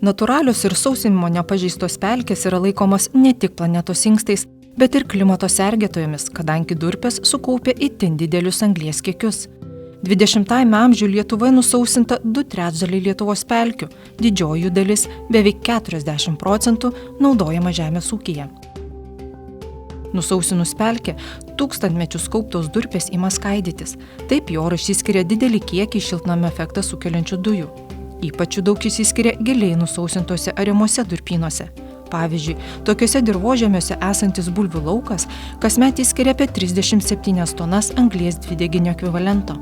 Natūralios ir sausinimo nepažeistos pelkės yra laikomas ne tik planetos inkstais, bet ir klimato sergėtojomis, kadangi durpės sukaupia itin didelius anglies kiekius. 20-ame amžiuje Lietuvoje nusausinta 2/3 Lietuvos pelkių, didžioji dalis, beveik 40%, naudojama žemės ūkyje. Nusausinus pelkę, tūkstantmečius kauptos durpės ima skaidytis, taip į orą išsiskiria didelį kiekį šiltnamio efektą sukeliančių dujų. Ypač daug išsiskiria giliai nusausintose ariamuose durpynuose. Pavyzdžiui, tokiuose dirvožemiuose esantis bulvių laukas kasmet išskiria apie 37 tonas anglies dvideginio ekvivalento.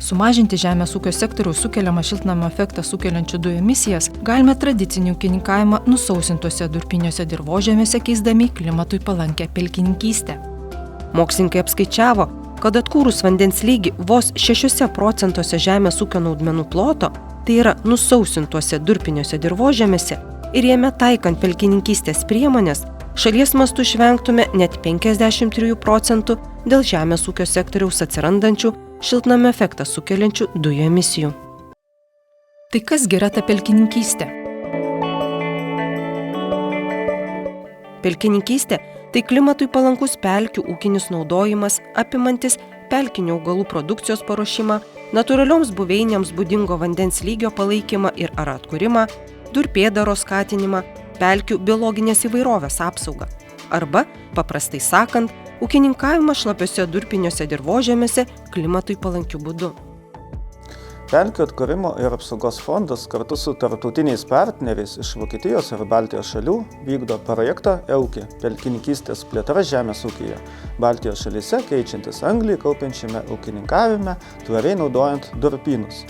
Sumažinti žemės ūkio sektoriaus sukeliamą šiltnamio efektą sukeliančių dujų emisijas galime tradicinį ūkininkavimą nusausintuose durpiniuose dirvožemiuose keisdami klimatui palankę pelkininkystę. Mokslininkai apskaičiavo, kad atkūrus vandens lygį vos 6% žemės ūkio naudmenų ploto, tai yra nusausintuose durpiniuose dirvožemiuose, ir jame taikant pelkininkystės priemonės, šalies mastu išvengtume net 53% dėl žemės ūkio sektoriaus atsirandančių šiltnamio efektą sukeliančių dujų emisijų. Tai kas yra ta pelkininkystė? Pelkininkystė tai klimatui palankus pelkių ūkinis naudojimas, apimantis pelkinių augalų produkcijos paruošimą, natūralioms buveinėms būdingo vandens lygio palaikymą ir ar atkūrimą, durpėdaro skatinimą, pelkių biologinės įvairovės apsaugą. Arba, paprastai sakant, ūkininkavimą šlapiuose durpiniuose dirvožemiuose klimatui palankiu būdu. Pelkių atkūrimo ir apsaugos fondas kartu su tarptautiniais partneriais iš Vokietijos ir Baltijos šalių vykdo projektą EUKI – pelkininkystės plėtra žemės ūkyje, Baltijos šalyse keičiantis anglį kaupiančiame ūkininkavime, tvariai naudojant durpynus.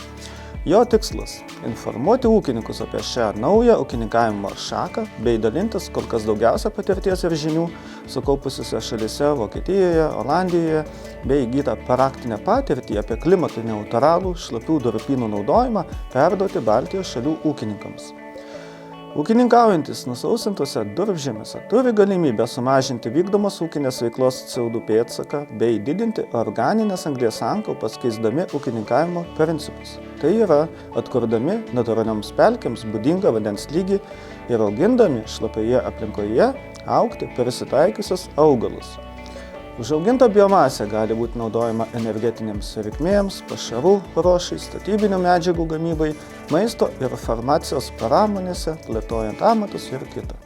Jo tikslas – informuoti ūkininkus apie šią naują ūkininkavimo šaką bei dalintis kol kas daugiausia patirties ir žinių sukaupusiuose šalyse Vokietijoje, Olandijoje bei įgytą praktinę patirtį apie klimatui neutralų šlapių durpynų naudojimą perduoti Baltijos šalių ūkininkams. Ūkininkaujantis nusausintose durpžemiuose turi galimybę sumažinti vykdomos ūkinės veiklos CO2 pėdsaką bei didinti organinės anglies sankaupas keisdami ūkininkavimo principus. Tai yra atkurdami natūralioms pelkėms būdingą vandens lygį ir augindami šlapioje aplinkoje augti prisitaikiusius augalus. Užauginta biomasė gali būti naudojama energetinėms reikmėms, pašarų ruošai, statybinių medžiagų gamybai, maisto ir farmacijos pramonėse, plėtojant amatus ir kitą.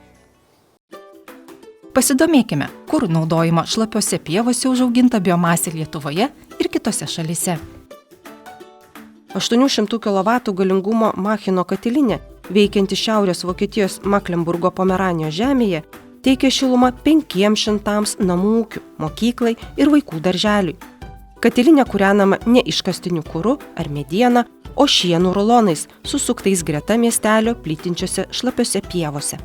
Pasidomėkime, kur naudojama šlapiose pievose užauginta biomasė Lietuvoje ir kitose šalyse. 800 kW galingumo Machino katilinė, veikianti Šiaurės Vokietijos Maklemburgo Pomeranijos žemėje, teikia šilumą 500 namų ūkių, mokyklai ir vaikų darželiui. Katilinė kūrenama ne iškastiniu kuru ar mediena, o šienų rulonais, susuktais greta miestelio plytinčiose šlapiose pievose.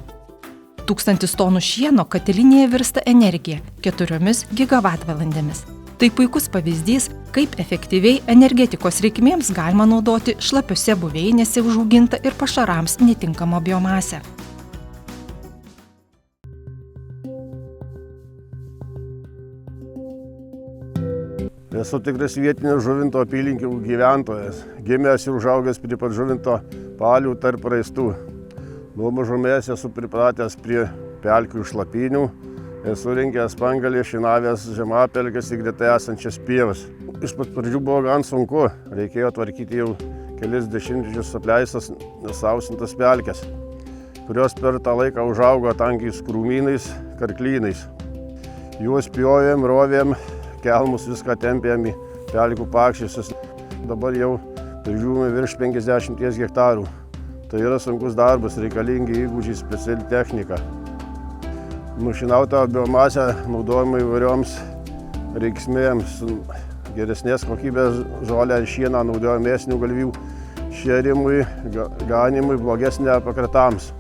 1000 tonų šieno katilinėje virsta energija 4 gigavatvalandėmis. Tai puikus pavyzdys, kaip efektyviai energetikos reikmėms galima naudoti šlapiose buveinėse užaugintą ir pašarams netinkamą biomasę. Esu tikras vietinis Žuvinto apylinkių gyventojas, gimęs ir užaugęs prie pat Žuvinto palių tarp raistų. Nuo mažumės esu pripratęs prie pelkių šlapynių, esu rinkęs pangalį, šinavęs žemapelkes į greta esančias pievas. Iš pat pradžių buvo gan sunku, reikėjo tvarkyti jau kelis dešimtmečius apleistas nesausintas pelkes, kurios per tą laiką užaugo tankiais krūmynais, karklynais. Juos pjovėm, rovėm, kelmus viską tempėm į pelkių pakšius. Dabar jau prižiūrime virš 50 hektarų. Tai yra sunkus darbas, reikalingi įgūdžiai, speciali technika. Nušinautą biomasę naudojama įvairioms reikmėms. Geresnės kokybės žolę ir šieną naudoja mėsinių galvijų šėrimui, ganimui, blogesnė pakratams.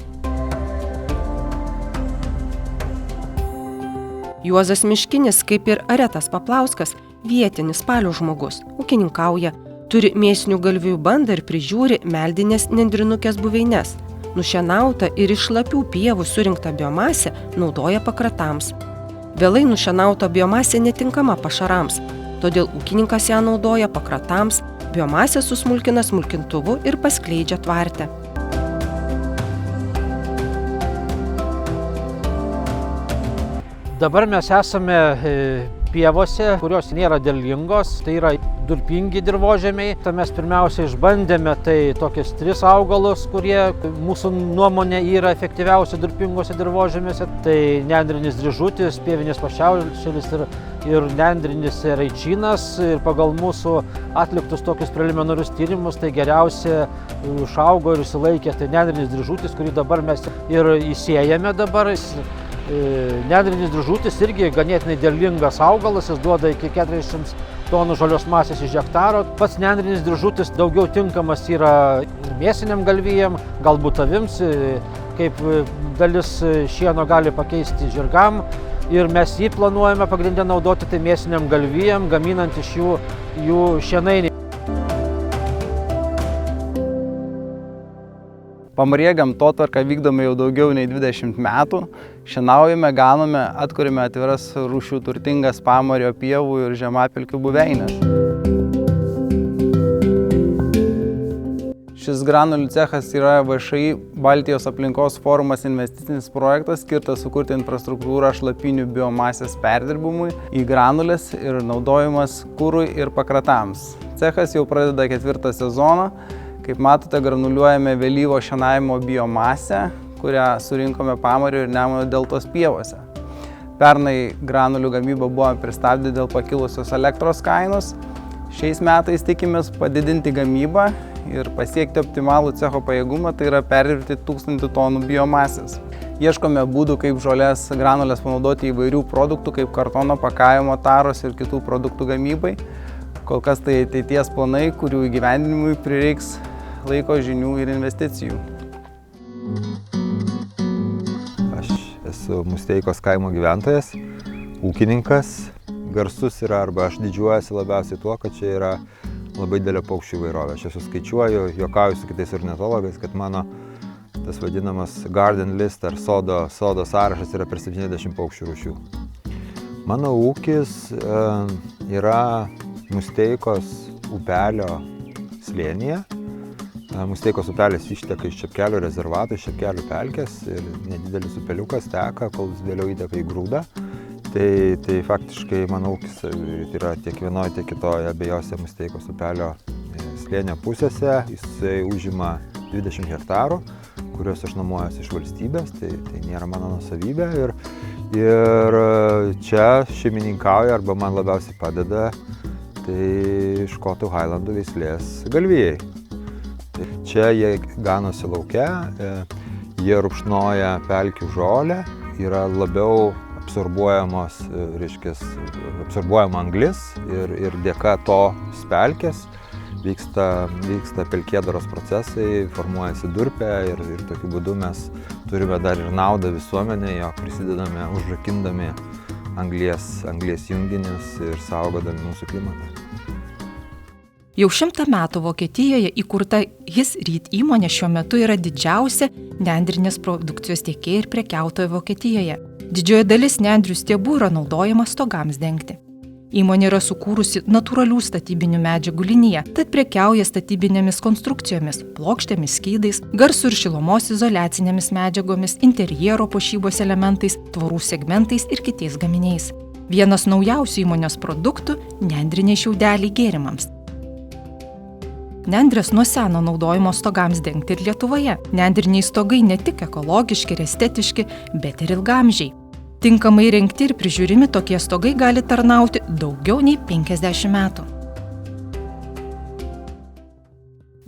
Juozas Miškinis, kaip ir Aretas Paplauskas, vietinis Palių žmogus, ūkininkauja, turi mėsinių galvijų bandą ir prižiūri meldinės nendrinukės buveines. Nušienautą ir iš šlapių pievų surinktą biomasę naudoja pakratams. Vėlai nušienauta biomasė netinkama pašarams, todėl ūkininkas ją naudoja pakratams, biomasę susmulkina smulkintuvu ir paskleidžia tvarte. Dabar mes esame pievose, kurios nėra derlingos, tai yra durpingi dirvožemiai. Mes pirmiausia išbandėme tokius 3 augalus, kurie mūsų nuomonė yra efektyviausi durpingose dirvožemiuose. Tai nendrinis dryžutis, pievinis pašiaušėlis ir nendrinis raičynas. Ir pagal mūsų atliktus tokius preliminarius tyrimus, tai geriausia išaugo ir išsilaikė tai nendrinis dryžutis, kurį dabar mes ir įsėjame dabar. Nendrinis dryžutis irgi ganėtinai derlingas augalas, jis duoda iki 40 tonų žalios masės iš hektaro. Pats nendrinis dryžutis daugiau tinkamas yra mėsiniam galvijam, galbūt avims, kaip dalis šieno gali pakeisti žirgam. Ir mes jį planuojame pagrindę naudoti tai mėsiniam galvijam, gaminant iš jų šienainį. Pamaryje gamtotvarką vykdome jau daugiau nei 20 metų. Šienaujame, ganome, atkuriame atviras rūšių turtingas pamario pievų ir žemapelkių buveinės. Šis granulių cechas yra VŠI Baltijos aplinkos forumas investicinis projektas, skirtas sukurti infrastruktūrą šlapinių biomasės perdirbimui į granulės ir naudojimas kurui ir pakratams. Cechas jau pradeda 4. sezoną. Kaip matote, granuliuojame vėlyvo šienavimo biomasę, kurią surinkome Pamario ir Nemuno deltos pievose. Pernai granulių gamybą buvo pristabdę dėl pakilusios elektros kainos. Šiais metais tikimės padidinti gamybą ir pasiekti optimalų cecho pajėgumą, tai yra perdirbti 1000 tonų biomasės. Ieškome būdų, kaip žolės granulės panaudoti įvairių produktų, kaip kartono pakavimo taros ir kitų produktų gamybai. Kol kas tai ateities planai, kurių įgyvendinimui prireiks laiko, žinių ir investicijų. Aš esu Musteikos kaimo gyventojas, ūkininkas. Garsus yra, arba aš didžiuojasi labiausiai tuo, kad čia yra labai didelė paukščių įvairovė. Aš suskaičiuoju, juokauju su kitais ornitologais, kad mano tas vadinamas garden list ar sodo sąrašas yra per 70 paukščių rūšių. Mano ūkis yra Musteikos upelio slėnyje. Musteikos upelis išteka iš Čepkelių rezervato, iš Čepkelių pelkės ir nedidelis upeliukas teka, kol vėliau įteka į Grūdą. Tai faktiškai mano ūkis yra tiek vienoje, tiek kitoje abiejose Musteikos upelio slėnio pusėse. Jisai užima 20 hektarų, kuriuos aš nuomojuosi iš valstybės, tai nėra mano nuosavybė. Ir čia šeimininkauja arba man labiausiai padeda tai škotų Highlandų veislės galvijai. Čia jie ganosi lauke, jie rupšnoja pelkių žolę, yra labiau absorbuojama anglis ir dėka tos pelkės vyksta pelkėdaros procesai, formuojasi durpė ir tokiu būdu mes turime dar ir naudą visuomenėje, jog prisidedame užrakindami anglies junginius ir saugodami mūsų klimatą. Jau 100 metų Vokietijoje įkurta Hisryt įmonė šiuo metu yra didžiausia nendrinės produkcijos tiekėja ir prekiautoja Vokietijoje. Didžioji dalis nendrių stiebų yra naudojama stogams dengti. Įmonė yra sukūrusi natūralių statybinių medžiagų liniją, tad prekiauja statybinėmis konstrukcijomis, plokštėmis, skydais, garsų ir šilumos izoliacinėmis medžiagomis, interjero puošybos elementais, tvorų segmentais ir kitais gaminiais. Vienas naujausių įmonės produktų – nendriniai šiaudeliai gėrimams. Nendrės nuo seno naudojimo stogams dengti ir Lietuvoje. Nendriniai stogai ne tik ekologiški ir estetiški, bet ir ilgaamžiai. Tinkamai rengti ir prižiūrimi tokie stogai gali tarnauti daugiau nei 50 metų.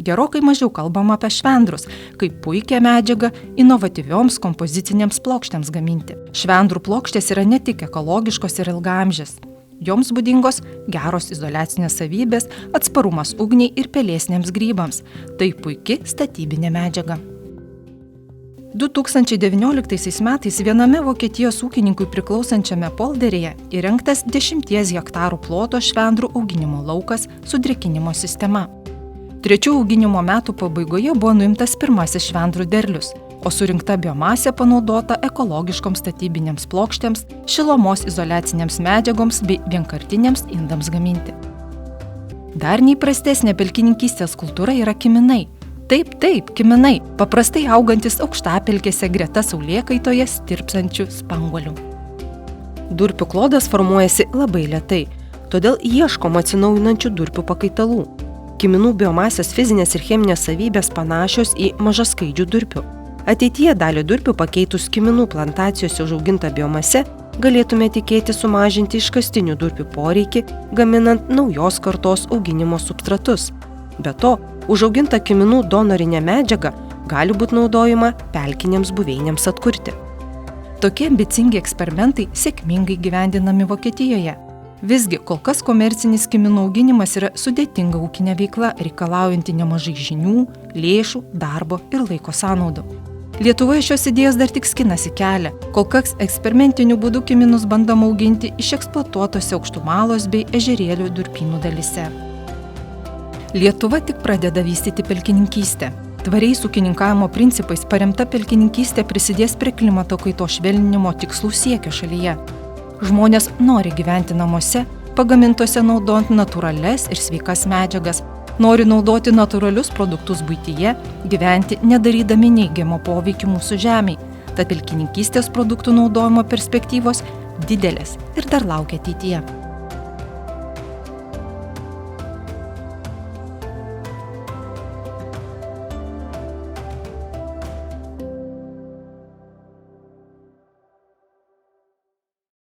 Gerokai mažiau kalbama apie švendrus, kaip puikią medžiagą inovatyvioms kompozicinėms plokštėms gaminti. Švendrų plokštės yra ne tik ekologiškos ir ilgaamžės. Joms būdingos geros izoliacinės savybės, atsparumas ugniai ir pelėsiniams grybams. Tai puiki statybinė medžiaga. 2019 metais viename Vokietijos ūkininkui priklausančiame polderyje įrengtas 10 hektarų ploto švendrų auginimo laukas su drėkinimo sistema. 3 auginimo metų pabaigoje buvo nuimtas pirmasis švendrų derlius, o surinkta biomasė panaudota ekologiškoms statybinėms plokštėms, šilumos izoliacinėms medžiagoms bei vienkartiniams indams gaminti. Dar neįprastesnė pelkininkystės kultūra yra kiminai. Taip, kiminai, paprastai augantis aukštapelkėse greta saulėkaitoje stirpsančių spanguolių. Durpių klodas formuojasi labai lėtai, todėl ieškoma atsinaujinančių durpių pakaitalų. Kiminų biomasės fizinės ir cheminės savybės panašios į mažaskaidžių durpių. Ateityje dalį durpių pakeitus kiminų plantacijose užaugintą biomase galėtume tikėti sumažinti iškastinių durpių poreikį, gaminant naujos kartos auginimo substratus. Be to, užauginta kiminų donorinė medžiaga gali būti naudojama pelkinėms buveinėms atkurti. Tokie ambicingi eksperimentai sėkmingai gyvendinami Vokietijoje. Visgi, kol kas komercinis kiminų auginimas yra sudėtinga ūkinė veikla, reikalaujanti nemažai žinių, lėšų, darbo ir laiko sąnaudų. Lietuvoje šios idėjos dar tik skinasi kelią. Kol kas eksperimentiniu būdu kiminus bandoma auginti išeksploatuotose aukštumalos bei ežerėlių durpynų dalyse. Lietuva tik pradeda vystyti pelkininkystę. Tvariais ūkininkavimo principais paremta pelkininkystė prisidės prie klimato kaitos švelninimo tikslų siekio šalyje. Žmonės nori gyventi namuose, pagamintose naudojant natūrales ir sveikas medžiagas, nori naudoti natūralius produktus buityje, gyventi nedarydami neigiamo poveikio mūsų žemei. Tad pelkininkystės produktų naudojimo perspektyvos didelės ir dar laukia ateityje.